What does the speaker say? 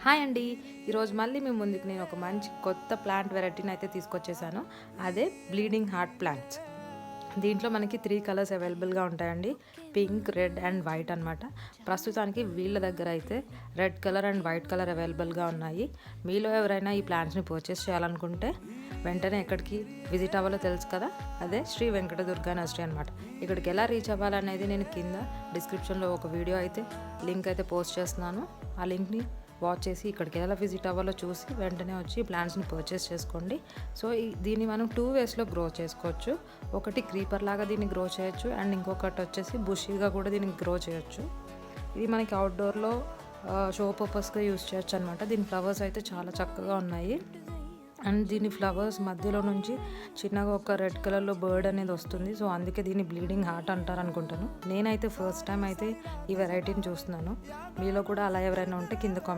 Hi అండి. ఈరోజు మళ్ళీ మీ ముందుకు నేను ఒక మంచి కొత్త ప్లాంట్ వెరైటీని అయితే తీసుకొచ్చేసాను. అదే బ్లీడింగ్ హార్ట్ ప్లాంట్స్. దీంట్లో మనకి 3 కలర్స్ అవైలబుల్గా ఉంటాయండి. పింక్, రెడ్ అండ్ వైట్ అనమాట. ప్రస్తుతానికి వీళ్ళ దగ్గర అయితే red colour and white colour అవైలబుల్గా ఉన్నాయి. మీలో ఎవరైనా ఈ ప్లాంట్స్ని పర్చేస్ చేయాలనుకుంటే వెంటనే ఎక్కడికి విజిట్ అవ్వాలో తెలుసు కదా, అదే శ్రీ వెంకట దుర్గా నర్సరీ అనమాట. ఇక్కడికి ఎలా రీచ్ అవ్వాలనేది నేను కింద డిస్క్రిప్షన్లో ఒక వీడియో అయితే లింక్ అయితే పోస్ట్ చేస్తున్నాను. ఆ లింక్ని వాచ్ చేసి ఇక్కడికి ఎలా విజిట్ అవ్వాలో చూసి వెంటనే వచ్చి ప్లాంట్స్ని పర్చేస్ చేసుకోండి. సో దీన్ని మనం 2 వేస్లో గ్రో చేసుకోవచ్చు. ఒకటి క్రీపర్ లాగా దీన్ని గ్రో చేయొచ్చు అండ్ ఇంకొకటి వచ్చేసి బుషీగా కూడా దీన్ని గ్రో చేయొచ్చు. ఇది మనకి అవుట్డోర్లో షో పర్పస్గా యూస్ చేయొచ్చు అనమాట. దీని ఫ్లవర్స్ అయితే చాలా చక్కగా ఉన్నాయి అండ్ దీని ఫ్లవర్స్ మధ్యలో నుంచి చిన్నగా ఒక రెడ్ కలర్లో బర్డ్ అనేది వస్తుంది. సో అందుకే దీన్ని బ్లీడింగ్ హార్ట్ అంటారు అనుకుంటాను. నేనైతే ఫస్ట్ టైం అయితే ఈ వెరైటీని చూస్తున్నాను. మీలో కూడా అలా ఎవరైనా ఉంటే కింద కామెంట్